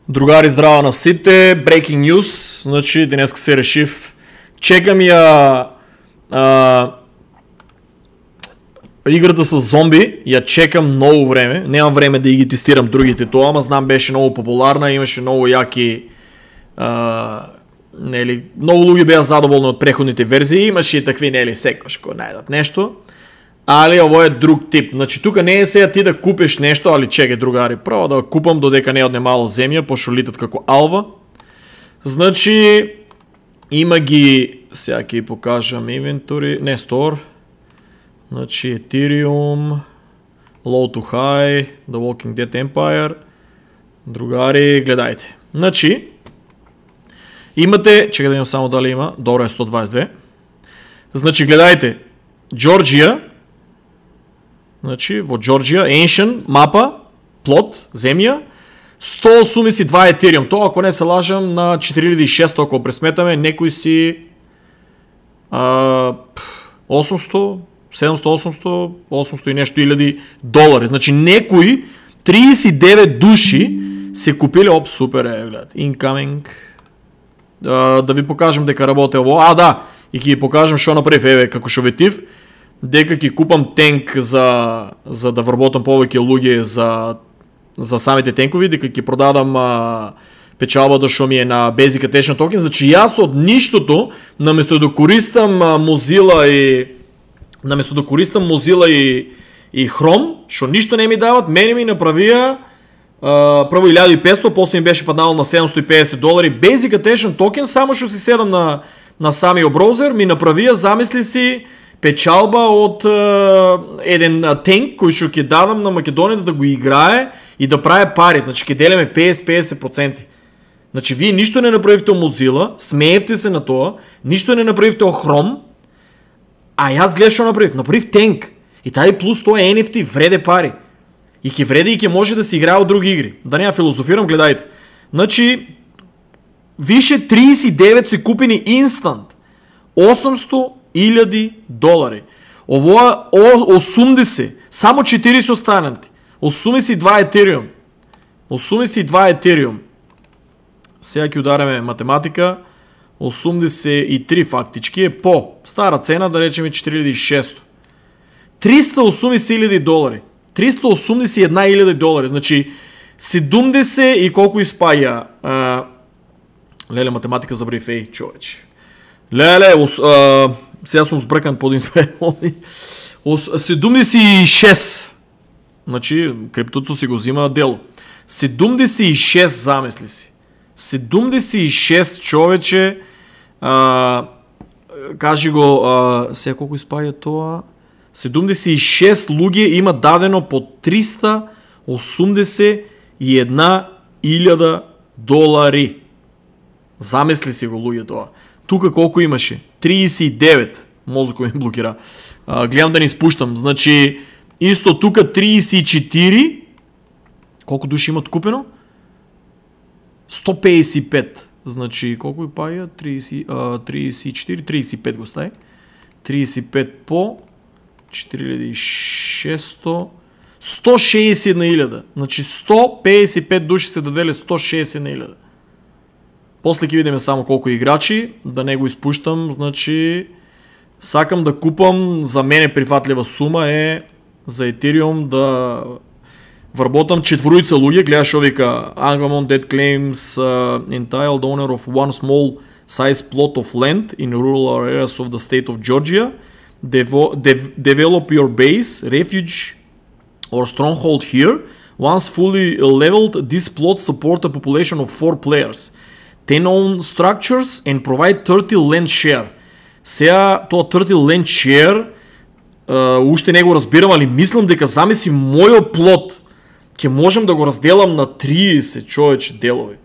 Другари, здраво на сите, breaking news, значи денеска се решив, чекам я играта с зомби, я чекам много време, нямам време да ги тестирам другите това, ама знам беше много популярна, имаше много яки, много луги бяха задоволни от преходните верзии, имаше и такви, секваш, ако найдат нещо. Али, ово е друг тип. Значи тук не е сега ти да купиш нещо, али чекай другари, право да купам додека не одне мало земја, пошо литат како алва. Значи има ги, сега ќе покажам inventory, не store. Значи Ethereum, Low to High, The Walking Dead Empire. Другари, гледайте. Значи имате, чекай да имам само дали има, добре е 122. Значи гледайте, Джорджија. Значи, во Джорджија, Ancient, мапа, плот, земја, 182 Ethereum. Тоа, ако не се лажам, на 4600, ако пресметаме, некои си 800, 700, 800, 800 и нешто илјади долари. Значи, некои 39 души се купиле, супер е, гледат, incoming. Да ви покажам дека работе ово. Да, и ќе ви покажам што направив, еве, како шоветив. Дека ќе купам тенк за да вработам повеќе луѓе за самите тенкови, дека ќе продадам печалбата што ми е на Basic Attention Token. Значи јас од ништото, наместо да користам Mozilla и Chrome, што ништо не ми дават, мене ми направија прво 1500, после ми беше паднало на $750. Basic Attention Token, само што си седам на самиот браузер, ми направија, замисли си, печалба од еден тенк кој што ќе дадам на македонец да го играе и да прави пари. Значи ќе делиме 50-50%. Значи вие ништо не направивте од Mozilla, смеевте се на тоа, ништо не направивте од Chrome, а јас гледаш што направив. Направив тенк. И тај плюс тоа NFT вреде пари. И ќе вреде и ќе може да се играе од други игри. Да не ја филозофирам, гледајте. Значи више 39 се купени инстант. $800,000. Овоа 80, само 40 останати. 82 Ethereum. 82 Ethereum. Сега ќе удараме математика. 83 фактички е по стара цена, да речеме 4600. $380,000. $381,000. Значи 70 и колку испаја? Леле, математика забрив, еј, човече. Леле, сега сум збркан под инспектори. 76. Значи, криптото си го взима дело. 76, замисли си. 76, човече. Кажи го, сега колко испаја тоа? 76 луѓе има дадено по $381,000. Замисли си го, луѓе, тоа. Тука колку имаше? 39. Мозоко ми блокира. Гледам да не изпуштам. Значи, исто тука 34. Колку души имат купено? 155. Значи, колку и паја? 34, 35 го стај. 35 по 4600. 161,000. Значи, 155 души се даделе 161,000. После ќе видиме само колку играчи, да не го испуштам, значи сакам да купам, за мене прифатлива сума е за Ethereum да вработам четворујца луѓе, гледаш овика Agamon Dead Claims entitled owner of one small size plot of land in rural areas of the state of Georgia. Develop your base, refuge or stronghold here. Once fully leveled, this plot support a population of 4 players. 10 own structures and provide 30 land share. Сега тоа 30 land share уште не го разбирам, али мислам дека замисли мојот плот ќе можем да го разделам на 30 човече делови.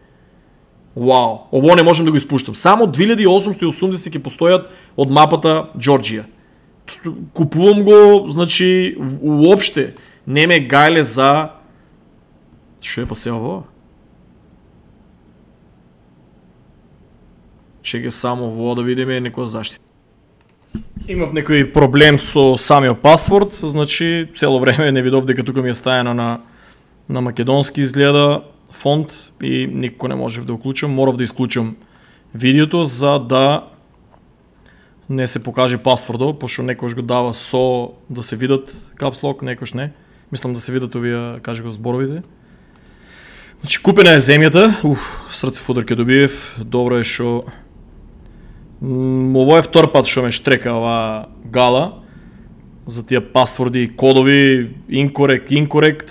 Вау, ово не можем да го испуштам. Само 2880 ќе постојат од мапата Джорджија. Купувам го, значи уопште не ме гајле за што е па се ово? Чеке само во да видиме некоја заштита. Имав некој проблем со самиот пасворд, значи цело време не видов дека тука ми е стајано на македонски изгледа. фонд и никога не можех да включам. Морав да изключам видеото, за да не се покаже паспорда, пошто некојаш го дава со да се видат капслок, некојаш не. Мислам да се видат овие, кажи го, зборовите. Значи, купена е земјата. Срце фудър ке добиев. Добро е шо... Ово е втор пат шо ме штрека оваа гала. За тия пасворди и кодови. Incorrect.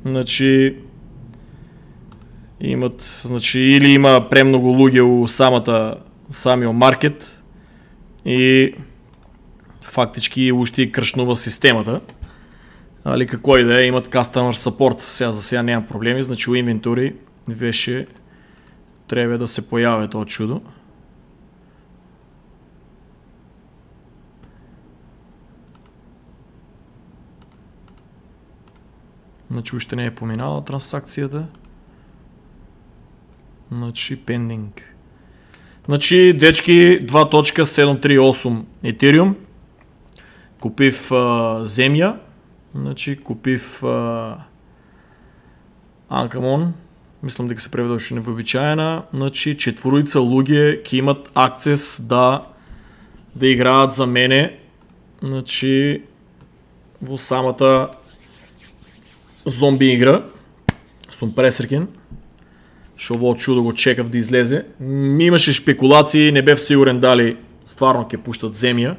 Значи... или има премногу луѓе у самиот маркет и фактички уште и кршнува системата. Али како и да е, имат customer support, за сега немам проблеми, значи у инвентори веше треба да се појави тоа чудо. Значи уште не е поминала трансакцијата. Значи pending. Значи дечки 2.738 Ethereum. Купив земја. Значи купив Анкамон. Мислам дека се преведеше невообичаена. Значи четворица луѓе ќе имат акцес да играат за мене. Значи во самата зомби игра. Сум пресреќен. Шо ово чудо го чекав да излезе. Имаше шпекулации, не бев сигурен дали стварно ќе пуштат земја.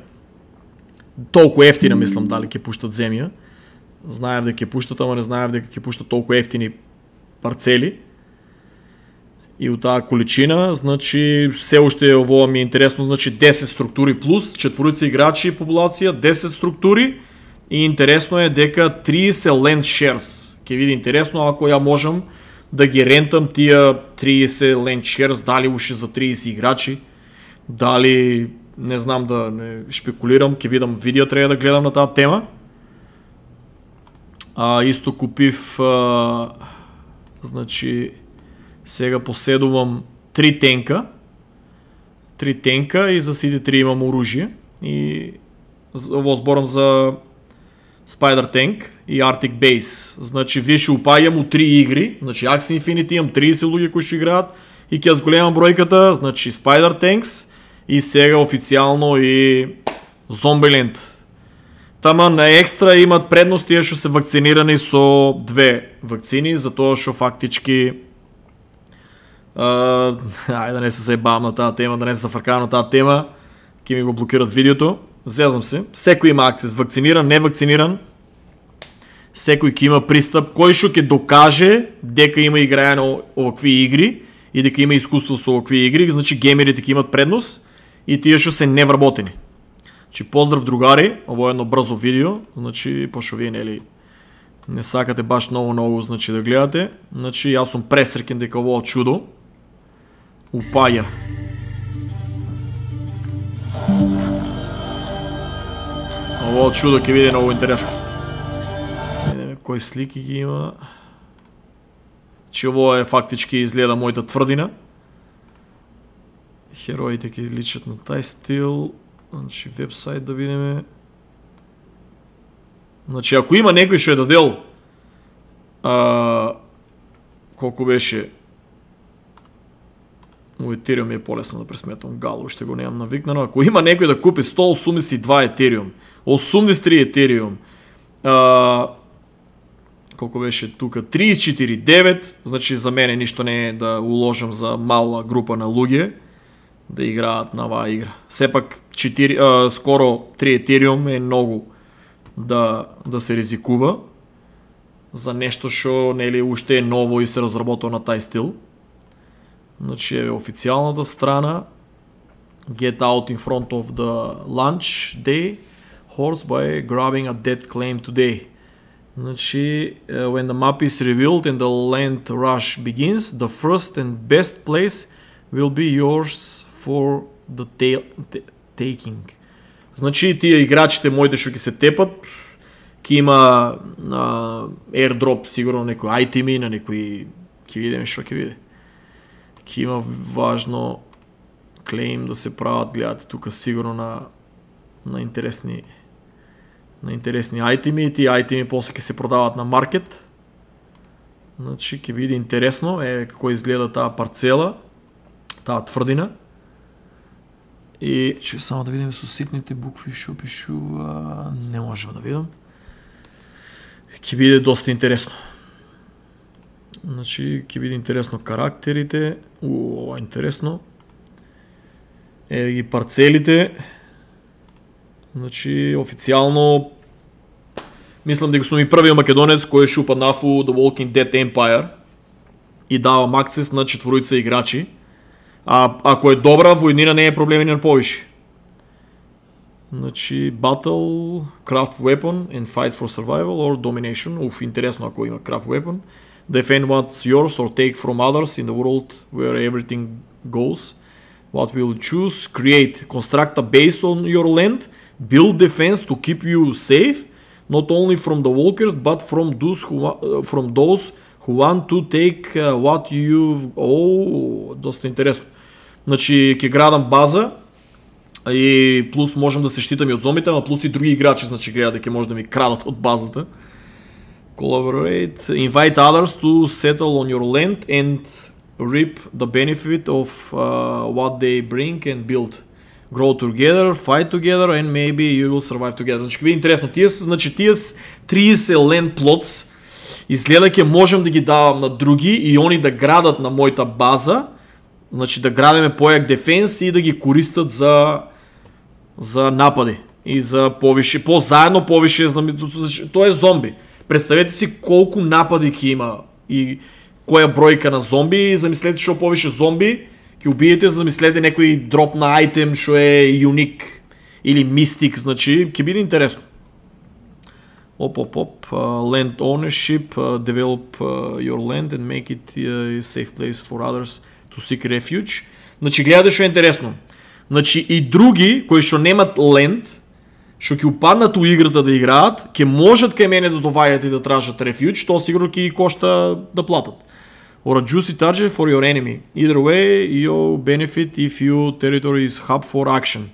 Толку ефтина мислам дали ќе пуштат земја. Знаев дека ќе пуштат, ама не знаев дека ќе пуштат толку ефтини парцели. И у таа количина, значи се уште ово ми е интересно, значи 10 структури плюс, четворица играчи популација, 10 структури и интересно е дека 30 land shares. Ќе биде интересно ако ја можам да ги рентам тия 30 land shares, дали уште за 30 играчи, дали не знам да не шпекулирам, ќе видам видео, треба да гледам на таа тема. Исто купив, значи сега поседувам 3 тенка и за сите 3 имам оружие и ово зборам за Spider Tank и Arctic Base. Значи више упаѓам у 3 игри, значи Axie Infinity имам 30 луѓе кои што играат и ќе зголемам бројката, значи Spider Tanks и сега официјално и Zombieland. Тама на екстра имат предност тие што се вакцинирани со 2 вакцини, затоа што фактички ајде да не се заебавам на таа тема, да не се зафркавам на таа тема, ќе ми го блокират видеото. Зезам се. Секој има акцес, вакциниран, невакциниран. Секој ќе има пристап, кој што ќе докаже дека има играње на овакви игри и дека има искуство со овакви игри, значи геймерите ќе имат предност и тие што се невработени. Значи поздрав другари, ово е едно брзо видео, значи пошто вие нели не сакате баш многу значи да гледате, значи јас сум пресреќен дека ово чудо упаја. Ово чудо ќе биде многу интересно. Видиме кои слики ги има. Че ово е фактички изгледа мојата тврдина. Хероите ќе личат на тај стил. Значи вебсайт да видиме. Значи ако има некој што е дадел колку беше у Ethereum е полесно да пресметам гало, уште го немам навикнано. Ако има некој да купи 182 Ethereum, 83 Ethereum, колко беше тука, 34,9, значи за мене ништо не е да уложам за мала група на луѓе да играат на оваа игра. Сепак скоро 3 Ethereum е многу да се ризикува за нешто што нели уште е ново и се разработува на тај стил. Значи е официјалната страна. Get out in front of the launch day horse by grabbing a dead claim today. Значи, when the map is revealed and the land rush begins, the first and best place will be yours for the taking. Значи, тие играчите моите што ќе се тепат, ќе има airdrop сигурно некои айтеми, на некои, ќе видиме што ќе биде. Ќе има важно клейм да се прават, гледате тука сигурно на интересни айтеми и тие айтеми после ќе се продават на маркет. Значи ќе биде интересно како изгледа таа парцела, таа тврдина. И че само да видим со ситните букви што пишува, не можам да видам. Ќе биде доста интересно. Значи ќе биде интересно карактерите, ова интересно. Еве ги парцелите. Значи официјално мислам дека сум и првиот македонец кој шупа нафу The Walking Dead Empire и давам акцес на 4 играчи. А ако е добра, во еднина не е проблем и на повише. Значи Battle, Craft Weapon and Fight for Survival or Domination. Интересно ако има Craft Weapon. Defend what's yours or take from others in the world where everything goes. What will you choose? Create. Construct a base on your land. Build defense to keep you safe. Not only from the walkers, but from those who want to take what you've... доста интересно. Значи, ќе градам база и плюс можем да се штитам и од зомбите, ама плюс и други играчи, значи гледа дека може да ми крадат од базата. Collaborate. Invite others to settle on your land and reap the benefit of what they bring and build. Grow together, fight together and maybe you will survive together. Значи, ќе биде интересно. Тие 30 land plots изгледа ќе можем да ги давам на други и они да градат на мојата база. Значи да градиме појак дефенс и да ги користат за напади и за повише, заедно повише, тоа е зомби. Представете си колку напади ќе има и која бројка на зомби, замислете што повише зомби ќе убиете, замислете некој дроп на айтем што е юник или мистик, значи ќе биде интересно. Land ownership, develop your land and make it a safe place for others to seek refuge. Значи гледате што е интересно. Значи и други кои што немат land, што ќе упаднат у играта да играат, ќе можат кај мене да доваѓат и да тражат refuge, тоа сигурно ќе ги кошта да платат. Or a juicy target for your enemy. Either way, you benefit if your territory is hub for action.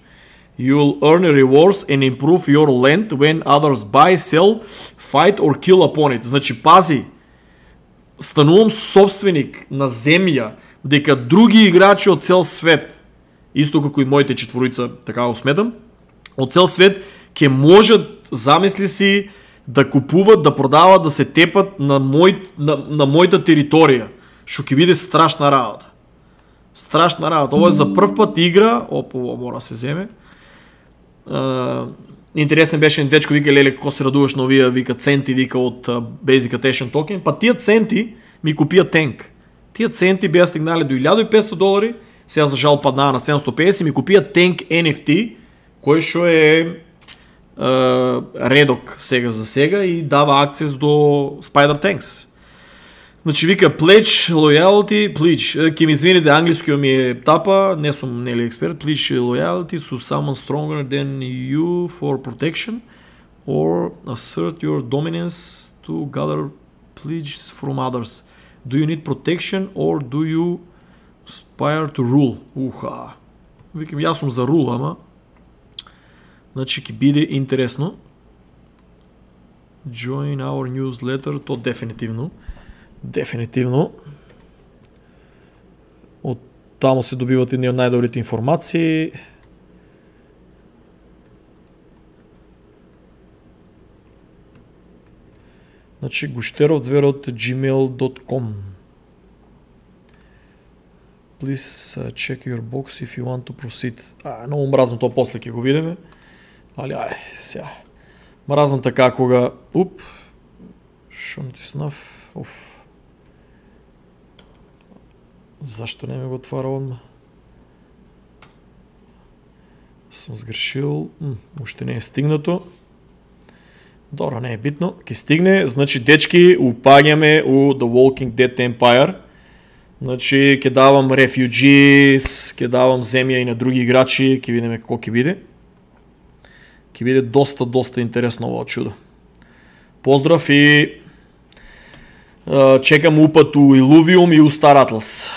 You'll earn rewards and improve your land when others buy, sell, fight or kill upon it. Значи, пази, станувам собственик на земја, дека други играчи од цел свет, исто како и моите 4, така го сметам, од цел свет, ќе можат, замисли си, да купуват, да продават, да се тепат на мојата територија, што ќе биде страшна работа. Страшна работа. Ова е за прв пат игра, ова мора се земе. Интересен беше един дечко, вика, леле, како се радуваш на овие, вика, центи, вика, од Basic Attention Token, па тие центи ми купија тенк. Тие центи беа стигнали до $1,500, сега за жал паднаа на 750, ми купија тенк NFT, кој што е редок сега и дава акцес до Spider Tanks. Значи вика pledge loyalty, ќе ми извините, англискиот ми е тапа, не сум нели експерт, pledge loyalty to someone stronger than you for protection or assert your dominance to gather pledges from others. Do you need protection or do you aspire to rule? Викам, јас сум за rule, ама значи ќе биде интересно. Join our newsletter, то дефинитивно. Дефинитивно. Од таму се добиват едни од најдобрите информации. Значи gušterovzver@gmail.com. Please check your box if you want to proceed. Много мразнам тоа, после ќе го видиме. Али сега. Мразнам така кога шо натиснав. Зашто не ме го отвара одма? Сум сгрешил. Уште не е стигнато. Добро, не е битно. Ке стигне. Значи, дечки, упаѓаме у The Walking Dead Empire. Значи, ке давам refugees, ке давам земја и на други играчи, ке видиме како ке биде. Ке биде доста интересно ова чудо. Поздрав и чекам упат у Илувиум и у Стар Атлас.